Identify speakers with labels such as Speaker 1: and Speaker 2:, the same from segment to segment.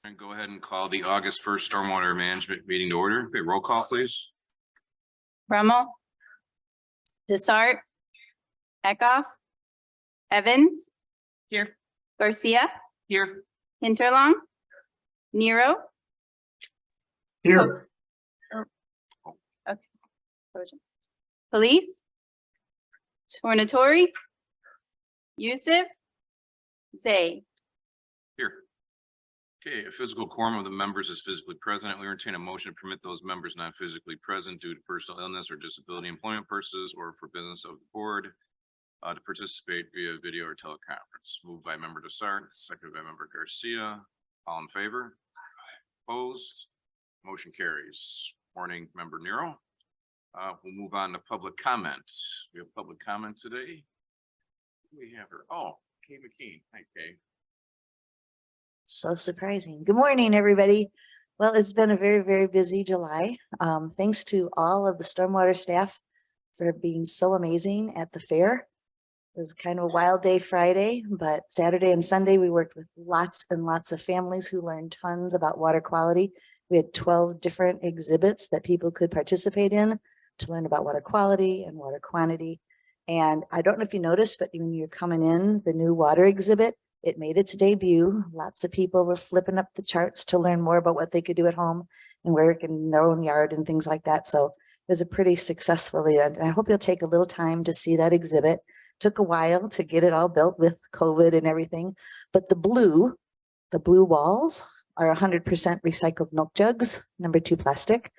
Speaker 1: And go ahead and call the August 1st Stormwater Management meeting to order. Okay, roll call, please.
Speaker 2: Rummel, Desart, Eckhoff, Evans,
Speaker 1: Here.
Speaker 2: Garcia,
Speaker 1: Here.
Speaker 2: Hinterlong, Nero.
Speaker 3: Here.
Speaker 2: Okay. Police, Tornatori, Yusuf, Zay.
Speaker 1: Here. Okay, a physical quorum of the members is physically present. We entertain a motion to permit those members not physically present due to personal illness or disability employment purposes or for business of the board to participate via video or teleconference. Moved by member Desart, seconded by member Garcia. All in favor? Opposed? Motion carries. Morning, member Nero. We'll move on to public comment. We have public comment today. We have her. Oh, Kay McKean. Hi, Kay.
Speaker 3: So surprising. Good morning, everybody. Well, it's been a very, very busy July. Thanks to all of the Stormwater staff for being so amazing at the fair. It was kind of a wild day Friday, but Saturday and Sunday we worked with lots and lots of families who learned tons about water quality. We had 12 different exhibits that people could participate in to learn about water quality and water quantity. And I don't know if you noticed, but when you're coming in, the new water exhibit, it made its debut. Lots of people were flipping up the charts to learn more about what they could do at home and work in their own yard and things like that. So it was a pretty successful event. And I hope you'll take a little time to see that exhibit. Took a while to get it all built with COVID and everything, but the blue walls are 100% recycled milk jugs, #2 plastic.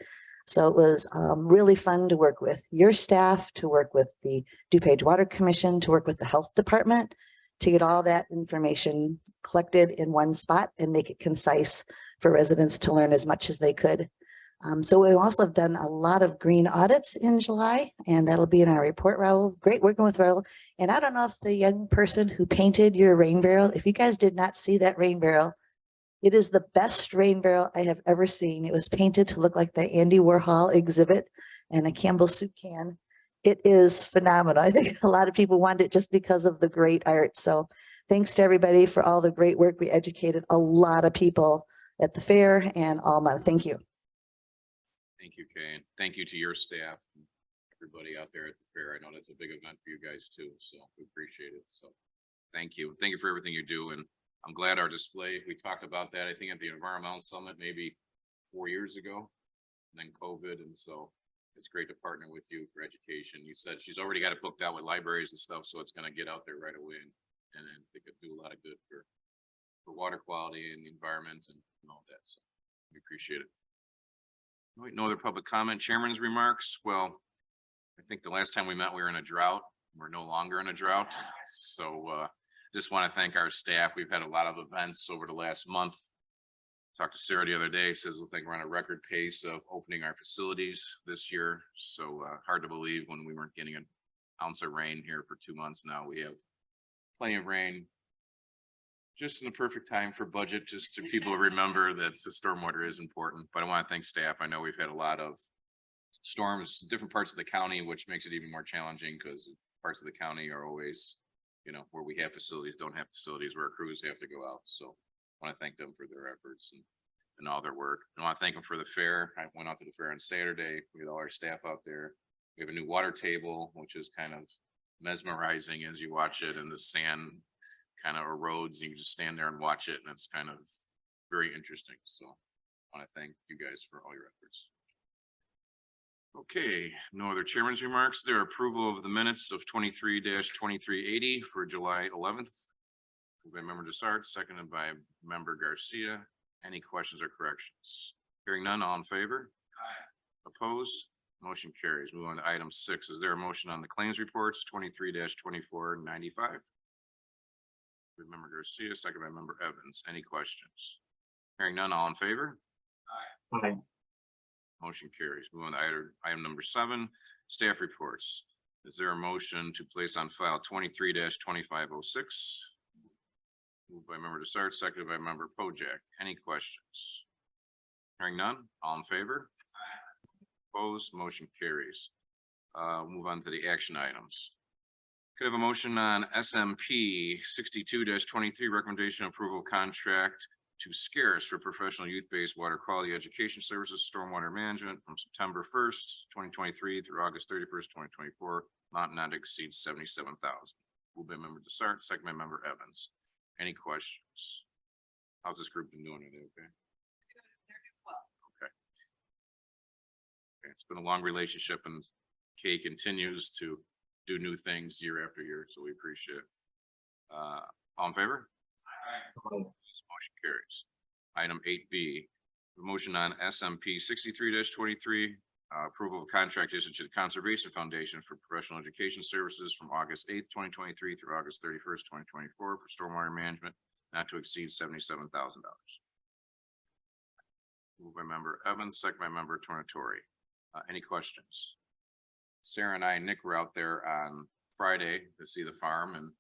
Speaker 3: So it was really fun to work with your staff, to work with the DuPage Water Commission, to work with the health department, to get all that information collected in one spot and make it concise for residents to learn as much as they could. So we also have done a lot of green audits in July, and that'll be in our report, Raul. Great working with Raul. And I don't know if the young person who painted your rain barrel, if you guys did not see that rain barrel, it is the best rain barrel I have ever seen. It was painted to look like the Andy Warhol exhibit and a Campbell soup can. It is phenomenal. I think a lot of people want it just because of the great art. So thanks to everybody for all the great work. We educated a lot of people at the fair and all month. Thank you.
Speaker 1: Thank you, Kay. And thank you to your staff and everybody out there at the fair. I know that's a big event for you guys too, so we appreciate it. So thank you. Thank you for everything you do. And I'm glad our display, we talked about that, I think at the Environmental Summit, maybe 4 years ago, and then COVID. And so it's great to partner with you for education. You said she's already got it booked out with libraries and stuff, so it's going to get out there right away. And they could do a lot of good for water quality and the environment and all that. So we appreciate it. No other public comment. Chairman's remarks. Well, I think the last time we met, we were in a drought. We're no longer in a drought. So just want to thank our staff. We've had a lot of events over the last month. Talked to Sarah the other day, says, I think we're on a record pace of opening our facilities this year. So hard to believe when we weren't getting an ounce of rain here for 2 months now. We have plenty of rain. Just in the perfect time for budget, just to people remember that the stormwater is important. But I want to thank staff. I know we've had a lot of storms, different parts of the county, which makes it even more challenging because parts of the county are always, you know, where we have facilities, don't have facilities, where our crews have to go out. So I want to thank them for their efforts and all their work. I want to thank them for the fair. I went out to the fair on Saturday. We had all our staff out there. We have a new water table, which is kind of mesmerizing as you watch it, and the sand kind of erodes. You can just stand there and watch it, and it's kind of very interesting. So I want to thank you guys for all your efforts. Okay, no other chairman's remarks. There approval of the minutes of 23-2380 for July 11th. By member Desart, seconded by member Garcia. Any questions or corrections? Hearing none, all in favor? Aye. Opposed? Motion carries. Move on to item 6. Is there a motion on the claims reports 23-2495? Member Garcia, second by member Evans. Any questions? Hearing none, all in favor? Aye. Aye. Motion carries. Move on to item number 7, staff reports. Is there a motion to place on file 23-2506? Moved by member Desart, seconded by member Pojak. Any questions? Hearing none, all in favor? Aye. Opposed? Motion carries. Move on to the action items. Could I have a motion on SMP 62-23 recommendation approval contract too scarce for professional youth-based water quality education services, stormwater management from September 1st, 2023 through August 31st, 2024, amount not to exceed 77,000. Moved by member Desart, second by member Evans. Any questions? How's this group been doing? Are they okay? Okay. Okay, it's been a long relationship and Kay continues to do new things year after year, so we appreciate it. All in favor? Motion carries. Item 8B, the motion on SMP 63-23, approval of contract issued to the Conservation Foundation for professional education services from August 8th, 2023 through August 31st, 2024 for stormwater management not to exceed $77,000. Moved by member Evans, second by member Tornatori. Any questions? Sarah and I, Nick, were out there on Friday to see the farm and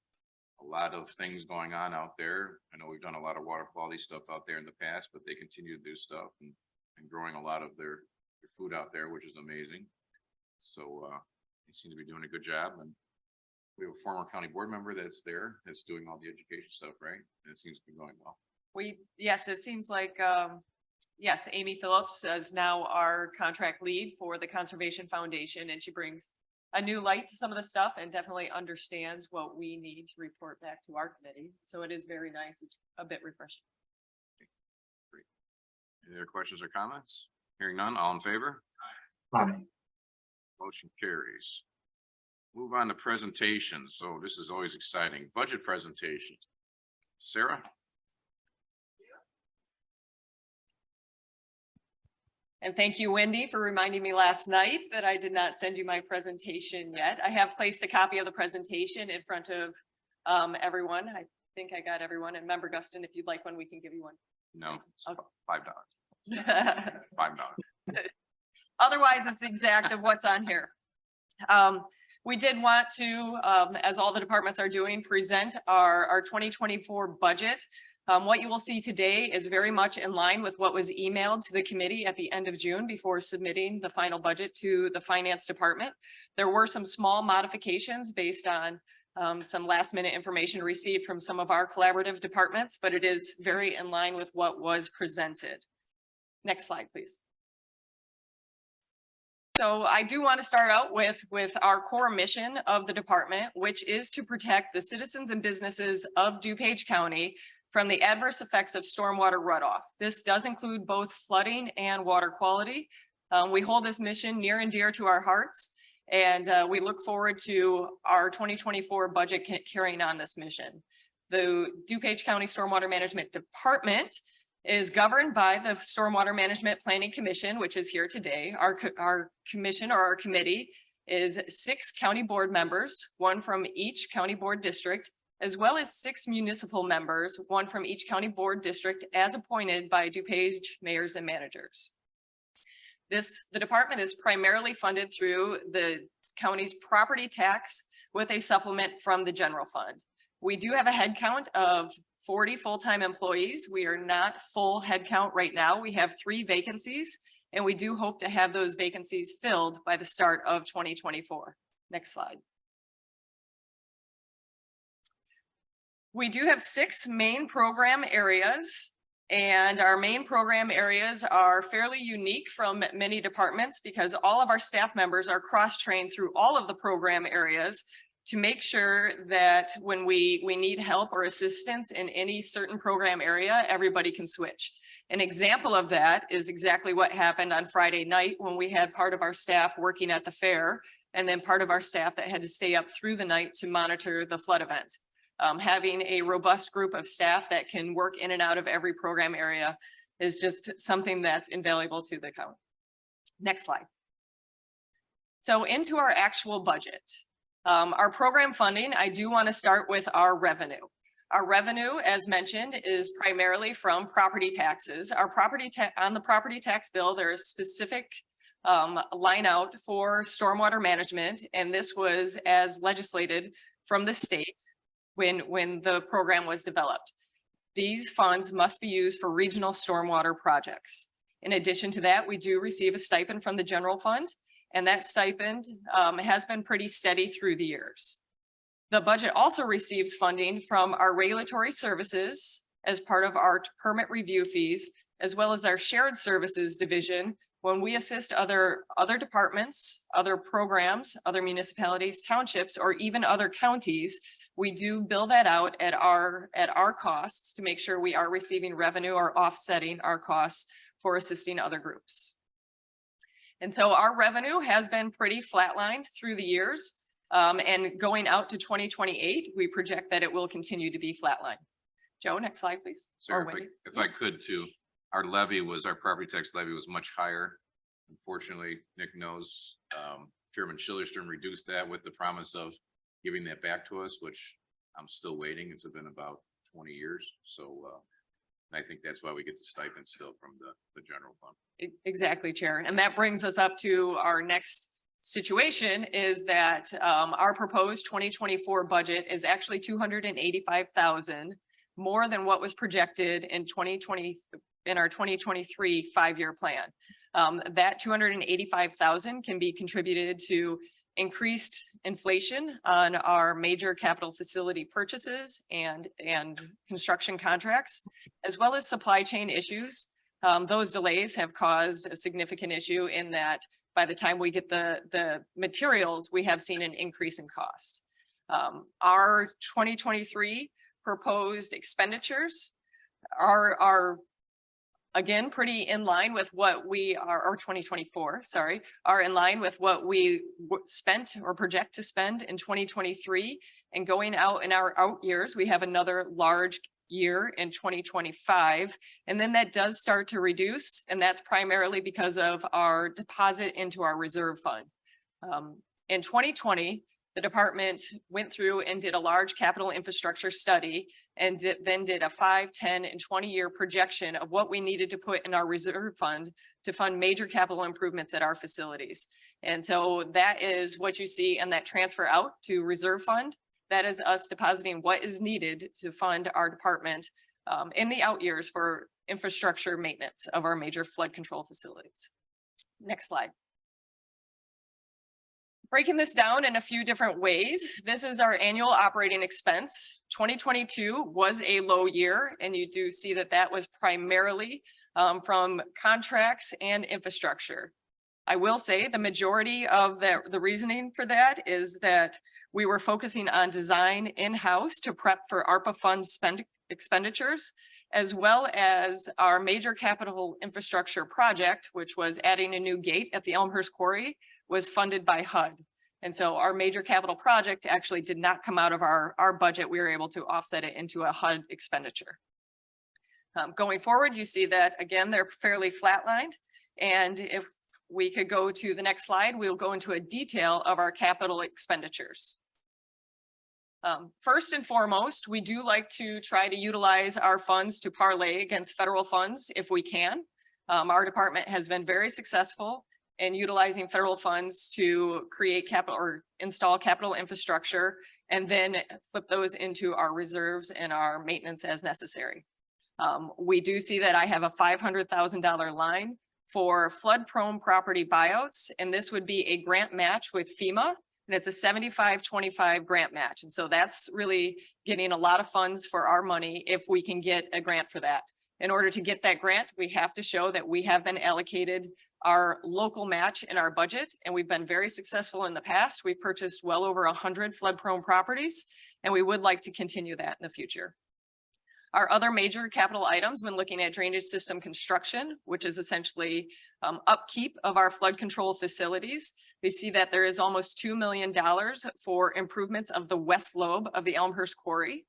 Speaker 1: a lot of things going on out there. I know we've done a lot of water quality stuff out there in the past, but they continue to do stuff and growing a lot of their food out there, which is amazing. So they seem to be doing a good job. And we have a former county board member that's there, that's doing all the education stuff, right? And it seems to be going well.
Speaker 4: Yes, it seems like, yes, Amy Phillips is now our contract lead for the Conservation Foundation, and she brings a new light to some of the stuff and definitely understands what we need to report back to our committee. So it is very nice. It's a bit refreshing.
Speaker 1: Great. Any other questions or comments? Hearing none, all in favor?
Speaker 5: Aye.
Speaker 1: Motion carries. Move on to presentations. So this is always exciting. Budget presentation. Sarah?
Speaker 4: And thank you, Wendy, for reminding me last night that I did not send you my presentation yet. I have placed a copy of the presentation in front of everyone. I think I got everyone. And member Guston, if you'd like one, we can give you one.
Speaker 1: No, it's
Speaker 4: Okay.
Speaker 1: $5. $5.
Speaker 4: Otherwise, it's exact of what's on here. We did want to, as all the departments are doing, present our 2024 budget. What you will see today is very much in line with what was emailed to the committee at the end of June before submitting the final budget to the finance department. There were some small modifications based on some last minute information received from some of our collaborative departments, but it is very in line with what was presented. Next slide, please. So I do want to start out with our core mission of the department, which is to protect the citizens and businesses of DuPage County from the adverse effects of stormwater runoff. This does include both flooding and water quality. We hold this mission near and dear to our hearts, and we look forward to our 2024 budget carrying on this mission. The DuPage County Stormwater Management Department is governed by the Stormwater Management Planning Commission, which is here today. Our commission, or our committee, is 6 county board members, 1 from each county board district, as well as 6 municipal members, 1 from each county board district, as appointed by DuPage mayors and managers. The department is primarily funded through the county's property tax with a supplement from the general fund. We do have a head count of 40 full-time employees. We are not full head count right now. We have 3 vacancies, and we do hope to have those vacancies filled by the start of 2024. Next slide. We do have 6 main program areas, and our main program areas are fairly unique from many departments because all of our staff members are cross-trained through all of the program areas to make sure that when we need help or assistance in any certain program area, everybody can switch. An example of that is exactly what happened on Friday night when we had part of our staff working at the fair and then part of our staff that had to stay up through the night to monitor the flood event. Having a robust group of staff that can work in and out of every program area is just something that's invaluable to the county. Next slide. So into our actual budget. Our program funding, I do want to start with our revenue. Our revenue, as mentioned, is primarily from property taxes. Our on the property tax bill, there is specific line out for stormwater management, and this was as legislated from the state when the program was developed. These funds must be used for regional stormwater projects. In addition to that, we do receive a stipend from the general fund, and that stipend has been pretty steady through the years. The budget also receives funding from our regulatory services as part of our permit review fees, as well as our shared services division. When we assist other departments, other programs, other municipalities, townships, or even other counties, we do bill that out at our cost to make sure we are receiving revenue or offsetting our costs for assisting other groups. And so our revenue has been pretty flatlined through the years. And going out to 2028, we project that it will continue to be flatlined. Joe, next slide, please.
Speaker 1: Sarah,
Speaker 4: Or Wendy.
Speaker 1: if I could too, our property tax levy was much higher. Unfortunately, Nick knows, Chairman Schillerstrom reduced that with the promise of giving that back to us, which I'm still waiting. It's been about 20 years. So I think that's why we get the stipend still from the general fund.
Speaker 4: Exactly, Chair. And that brings us up to our next situation is that our proposed 2024 budget is actually 285,000 more than what was projected in 2020 in our 2023 5-year plan. That 285,000 can be contributed to increased inflation on our major capital facility purchases and construction contracts, as well as supply chain issues. Those delays have caused a significant issue in that by the time we get the materials, we have seen an increase in cost. Our 2023 proposed expenditures are again, pretty in line with what we are, or 2024, sorry, are in line with what we spent or project to spend in 2023. And going out in our out years, we have another large year in 2025. And then that does start to reduce. And that's primarily because of our deposit into our reserve fund. In 2020, the department went through and did a large capital infrastructure study and then did a 5, 10, and 20-year projection of what we needed to put in our reserve fund to fund major capital improvements at our facilities. And so that is what you see in that transfer out to reserve fund. That is us depositing what is needed to fund our department in the out years for infrastructure maintenance of our major flood control facilities. Next slide. Breaking this down in a few different ways, this is our annual operating expense. 2022 was a low year, and you do see that that was primarily from contracts and infrastructure. I will say the majority of the reasoning for that is that we were focusing on design in-house to prep for ARPA fund expenditures, as well as our major capital infrastructure project, which was adding a new gate at the Elmhurst Quarry, was funded by HUD. And so our major capital project actually did not come out of our budget. We were able to offset it into a HUD expenditure. Going forward, you see that again, they're fairly flatlined. And if we could go to the next slide, we'll go into a detail of our capital expenditures. First and foremost, we do like to try to utilize our funds to parlay against federal funds if we can. Our department has been very successful in utilizing federal funds to create capital or install capital infrastructure and then flip those into our reserves and our maintenance as necessary. We do see that I have a $500,000 line for flood-prone property buyouts, and this would be a grant match with FEMA, and it's a 75-25 grant match. And so that's really getting a lot of funds for our money if we can get a grant for that. In order to get that grant, we have to show that we have been allocated our local match in our budget, and we've been very successful in the past. We've purchased well over 100 flood-prone properties, and we would like to continue that in the future. Our other major capital items when looking at drainage system construction, which is essentially upkeep of our flood control facilities, we see that there is almost $2 million for improvements of the west lobe of the Elmhurst Quarry.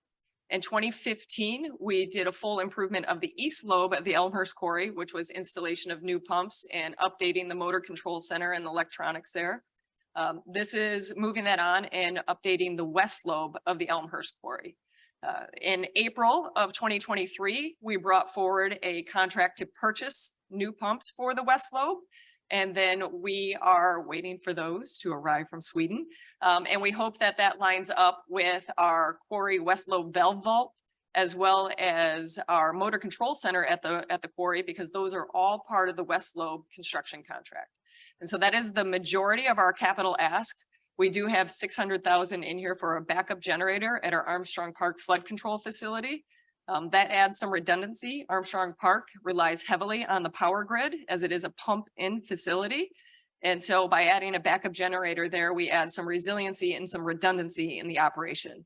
Speaker 4: In 2015, we did a full improvement of the east lobe of the Elmhurst Quarry, which was installation of new pumps and updating the motor control center and the electronics there. This is moving that on and updating the west lobe of the Elmhurst Quarry. In April of 2023, we brought forward a contract to purchase new pumps for the west lobe. And then we are waiting for those to arrive from Sweden. And we hope that that lines up with our quarry west lobe valve vault, as well as our motor control center at the quarry, because those are all part of the west lobe construction contract. And so that is the majority of our capital ask. We do have 600,000 in here for a backup generator at our Armstrong Park flood control facility. That adds some redundancy. Armstrong Park relies heavily on the power grid as it is a pump-in facility. And so by adding a backup generator there, we add some resiliency and some redundancy in the operation.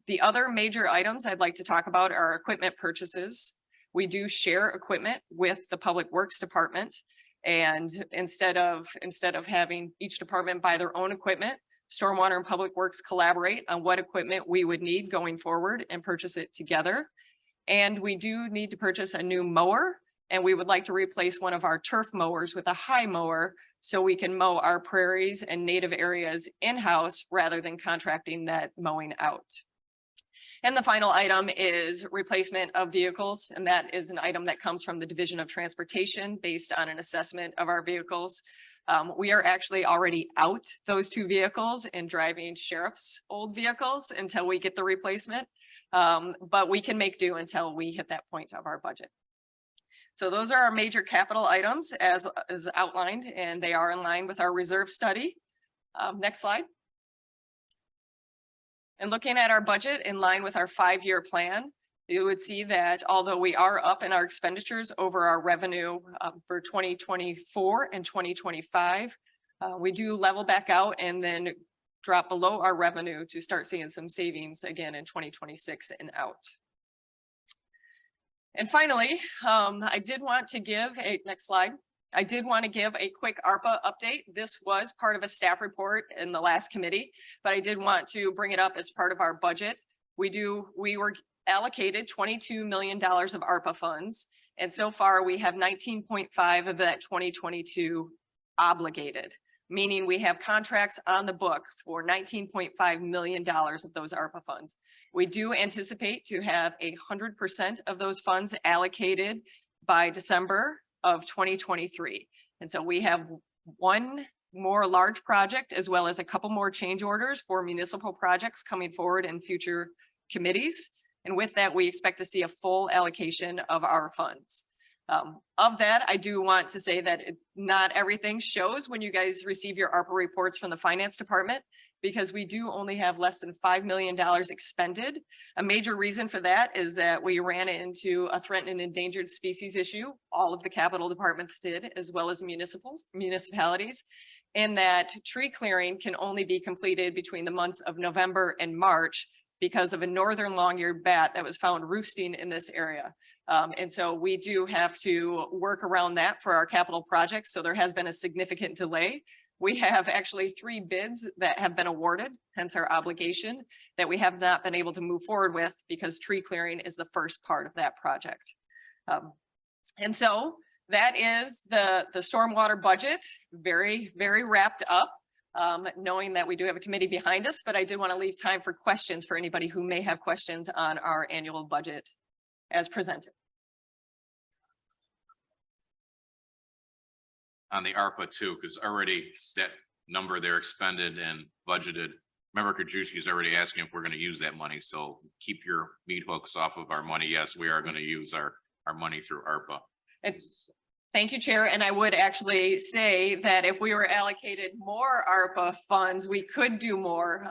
Speaker 4: The other major items I'd like to talk about are equipment purchases. We do share equipment with the Public Works Department. And instead of having each department buy their own equipment, Stormwater and Public Works collaborate on what equipment we would need going forward and purchase it together. And we do need to purchase a new mower, and we would like to replace one of our turf mowers with a high mower so we can mow our prairies and native areas in-house rather than contracting that mowing out. And the final item is replacement of vehicles, and that is an item that comes from the Division of Transportation based on an assessment of our vehicles. We are actually already out those 2 vehicles and driving sheriff's old vehicles until we get the replacement. But we can make do until we hit that point of our budget. So those are our major capital items as outlined, and they are in line with our reserve study. Next slide. And looking at our budget in line with our 5-year plan, you would see that although we are up in our expenditures over our revenue for 2024 and 2025, we do level back out and then drop below our revenue to start seeing some savings again in 2026 and out. And finally, I did want to give next slide. I did want to give a quick ARPA update. This was part of a staff report in the last committee, but I did want to bring it up as part of our budget. We were allocated $22 million of ARPA funds. And so far we have 19.5 of that 2022 obligated, meaning we have contracts on the book for $19.5 million of those ARPA funds. We do anticipate to have 100% of those funds allocated by December of 2023. And so we have one more large project as well as a couple more change orders for municipal projects coming forward in future committees. And with that, we expect to see a full allocation of our funds. Of that, I do want to say that not everything shows when you guys receive your ARPA reports from the finance department, because we do only have less than $5 million expended. A major reason for that is that we ran into a threatened and endangered species issue. All of the capital departments did, as well as municipalities, in that tree clearing can only be completed between the months of November and March because of a northern long-eared bat that was found roosting in this area. And so we do have to work around that for our capital projects. So there has been a significant delay. We have actually 3 bids that have been awarded, hence our obligation, that we have not been able to move forward with because tree clearing is the first part of that project. And so that is the stormwater budget, very, very wrapped up. Knowing that we do have a committee behind us, but I did want to leave time for questions for anybody who may have questions on our annual budget as presented.
Speaker 1: On the ARPA too, because already that number there expended and budgeted. Member Krajewski is already asking if we're going to use that money. So keep your meat hooks off of our money. Yes, we are going to use our money through ARPA.
Speaker 4: Thank you, Chair. And I would actually say that if we were allocated more ARPA funds, we could do more.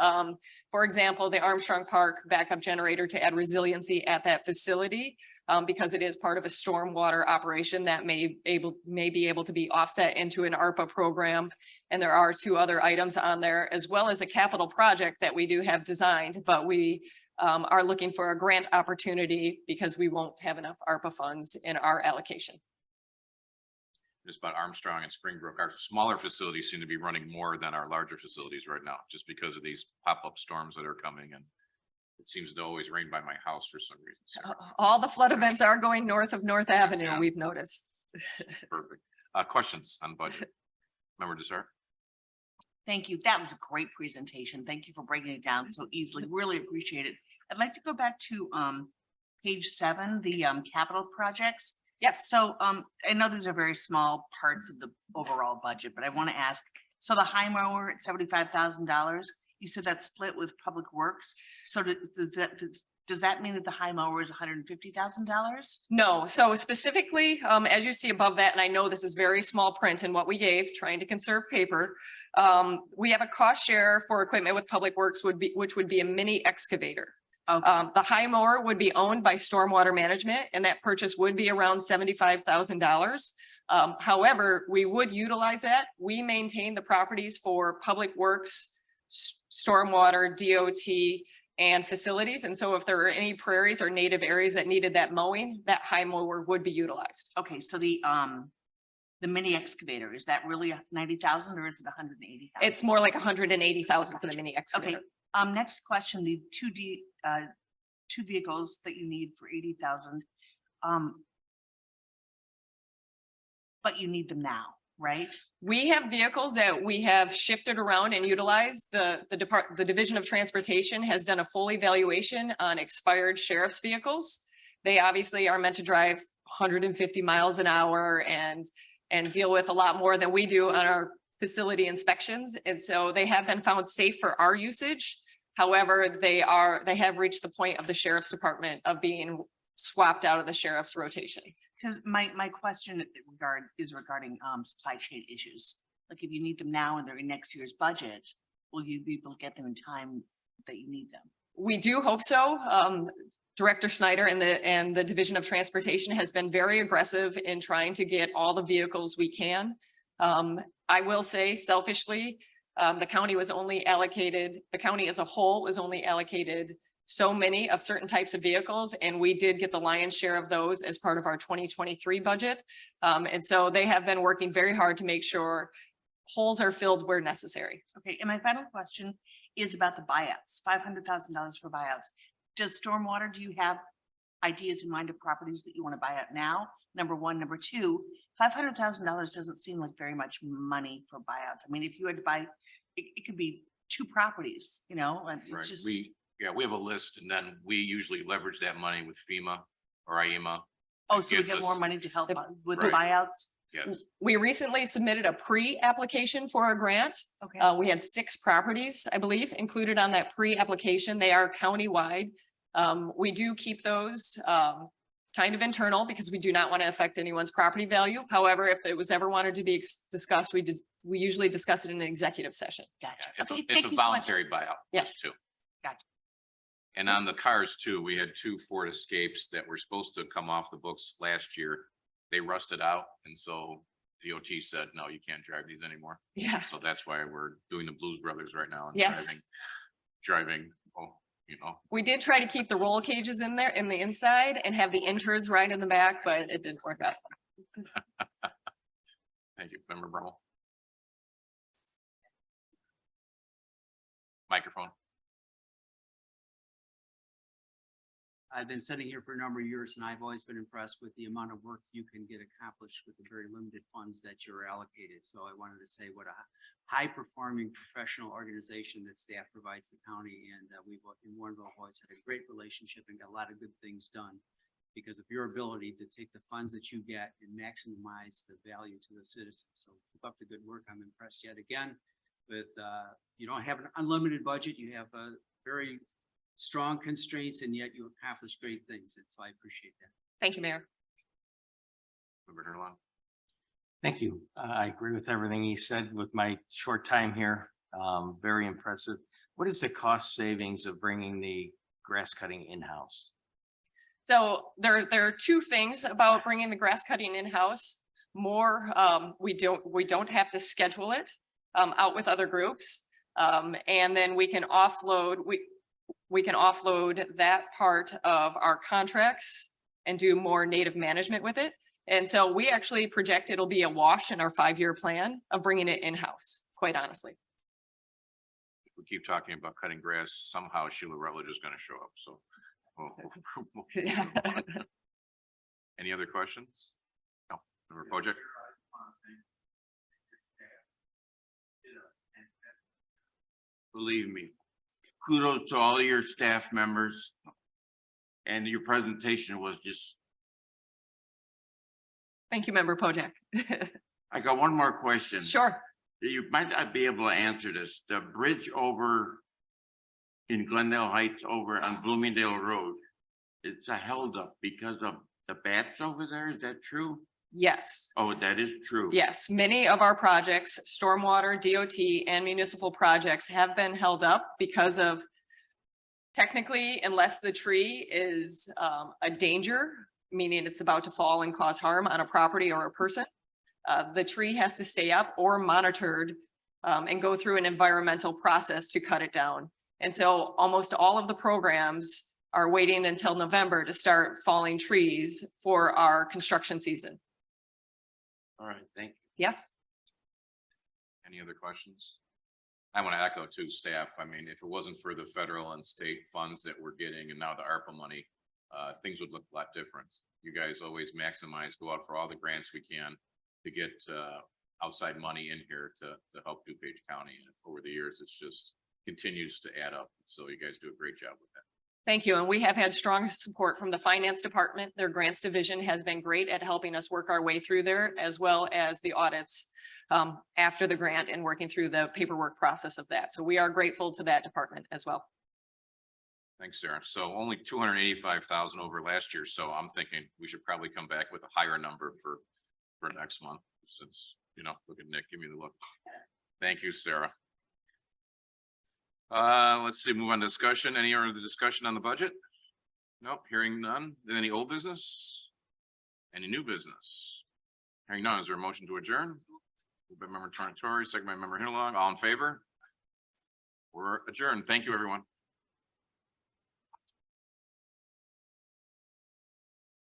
Speaker 4: For example, the Armstrong Park backup generator to add resiliency at that facility, because it is part of a stormwater operation that may be able to be offset into an ARPA program. And there are 2 other items on there, as well as a capital project that we do have designed, but we are looking for a grant opportunity because we won't have enough ARPA funds in our allocation.
Speaker 1: Just about Armstrong and Springbrook, our smaller facilities seem to be running more than our larger facilities right now, just because of these pop-up storms that are coming, and it seems to always rain by my house for some reason. So.
Speaker 4: All the flood events are going north of North Avenue, yeah. We've noticed.
Speaker 1: Perfect. Questions on budget? Member Dessert?
Speaker 5: Thank you. That was a great presentation. Thank you for breaking it down so easily. Really appreciate it. I'd like to go back to page 7, the capital projects.
Speaker 4: Yes.
Speaker 5: So I know these are very small parts of the overall budget, but I want to ask, so the high mower at $75,000, you said that's split with Public Works. So does that mean that the high mower is $150,000?
Speaker 4: No. So specifically, as you see above that, and I know this is very small print in what we gave, trying to conserve paper, we have a cost share for equipment with Public Works which would be a mini excavator.
Speaker 5: Okay,
Speaker 4: The high mower would be owned by Stormwater Management and that purchase would be around $75,000. However, we would utilize that. We maintain the properties for Public Works, Stormwater, DOT, and facilities. And so if there are any prairies or native areas that needed that mowing, that high mower would be utilized.
Speaker 5: okay, so the mini excavator, is that really 90,000 or is it 180,000?
Speaker 4: It's more like 180,000 for the mini
Speaker 5: Okay,
Speaker 4: excavator.
Speaker 5: next question, the two vehicles that you need for 80,000. But you need them now, right?
Speaker 4: We have vehicles that we have shifted around and utilized. The Division of Transportation has done a full evaluation on expired sheriff's vehicles. They obviously are meant to drive 150 miles an hour and deal with a lot more than we do on our facility inspections. And so they have been found safe for our usage. However, they have reached the point of the sheriff's department of being swapped out of the sheriff's rotation.
Speaker 5: Because my question is regarding supply chain issues. Like if you need them now and they're in next year's budget, will you be able to get them in time that you need them?
Speaker 4: We do hope so. Director Snyder and the Division of Transportation has been very aggressive in trying to get all the vehicles we can. I will say selfishly, the county as a whole was only allocated so many of certain types of vehicles, and we did get the lion's share of those as part of our 2023 budget. And so they have been working very hard to make sure holes are filled where necessary.
Speaker 5: Okay, and my final question is about the buyouts, $500,000 for buyouts. Does Stormwater, do you have ideas in mind of properties that you want to buy out now? Number one. Number two, $500,000 doesn't seem like very much money for buyouts. I mean, if you had to buy, it could be 2 properties, you know, and it's
Speaker 1: Right,
Speaker 5: just.
Speaker 1: we have a list and then we usually leverage that money with FEMA or IEMA.
Speaker 5: Oh, so we
Speaker 1: gives
Speaker 5: get
Speaker 1: us-
Speaker 5: more money to help with the
Speaker 1: Right.
Speaker 5: buyouts?
Speaker 1: Yes,
Speaker 4: We recently submitted a pre-application for a grant.
Speaker 5: Okay.
Speaker 4: We had 6 properties, I believe, included on that pre-application. They are countywide. We do keep those kind of internal because we do not want to affect anyone's property value. However, if it was ever wanted to be discussed, we usually discuss it in an executive session.
Speaker 5: Gotcha.
Speaker 1: it's
Speaker 5: Okay,
Speaker 1: a
Speaker 5: thank you so much.
Speaker 1: voluntary buyout.
Speaker 4: Yes.
Speaker 1: Too.
Speaker 5: Gotcha.
Speaker 1: And on the cars too, we had 2 Ford Escapes that were supposed to come off the books last year. They rusted out and so DOT said, no, you can't drive these anymore.
Speaker 4: Yeah.
Speaker 1: So that's why we're doing the Blues Brothers right now and
Speaker 4: Yes.
Speaker 1: driving, you know,
Speaker 4: We did try to keep the roll cages in there in the inside and have the interns right in the back, but it didn't work out.
Speaker 1: thank you, Member Brummel. Microphone.
Speaker 6: I've been sitting here for a number of years and I've always been impressed with the amount of work you can get accomplished with the very limited funds that you're allocated. So I wanted to say what a high performing professional organization that staff provides the county, and we've in Warrenville always had a great relationship and got a lot of good things done because of your ability to take the funds that you get and maximize the value to the citizens. So keep up the good work. I'm impressed yet again with you don't have an unlimited budget. You have a very strong constraints and yet you accomplish great things. And so I appreciate that.
Speaker 4: Thank you, Mayor.
Speaker 1: Member Herlong.
Speaker 7: Thank you. I agree with everything he said with my short time here. Very impressive. What is the cost savings of bringing the grass cutting in-house?
Speaker 4: So there are 2 things about bringing the grass cutting in-house. More, we don't have to schedule it out with other groups. And then we can offload, we can offload that part of our contracts and do more native management with it. And so we actually project it'll be a wash in our 5-year plan of bringing it in-house, quite honestly.
Speaker 1: If we keep talking about cutting grass, somehow Sheila Rutledge is gonna show up, so. Any other questions? No, Member Pojek?
Speaker 8: Believe me, kudos to all of your staff members. And your presentation was just,
Speaker 4: Thank you, Member Pojek.
Speaker 8: I got one more question.
Speaker 4: Sure.
Speaker 8: You might not be able to answer this. The bridge over in Glendale Heights over on Bloomingdale Road, it's a held up because of the bats over there. Is that true?
Speaker 4: Yes.
Speaker 8: Oh, that is true.
Speaker 4: Yes, many of our projects, stormwater, DOT, and municipal projects have been held up because of Technically, unless the tree is a danger, meaning it's about to fall and cause harm on a property or a person, the tree has to stay up or monitored and go through an environmental process to cut it down. And so almost all of the programs are waiting until November to start falling trees for our construction season.
Speaker 8: All right, thank you.
Speaker 4: Yes?
Speaker 1: Any other questions? I want to echo to staff. I mean, if it wasn't for the federal and state funds that we're getting and now the ARPA money, things would look a lot different. You guys always maximize, go out for all the grants we can to get outside money in here to help DuPage County. And over the years, it's just continues to add up. So you guys do a great job with that.
Speaker 4: Thank you. And we have had strong support from the finance department. Their grants division has been great at helping us work our way through there, as well as the audits after the grant and working through the paperwork process of that. So we are grateful to that department as well.
Speaker 1: Thanks, Sarah. So only 285,000 over last year. So I'm thinking we should probably come back with a higher number for next month, since, you know, look at Nick, give me the look. Thank you, Sarah. Let's see, move on to discussion. Any other discussion on the budget? Nope, hearing none. Any old business? Any new business? Hearing none, is there a motion to adjourn? Moved by member Tornatori, second by member Hinalong, all in favor? We're adjourned. Thank you, everyone.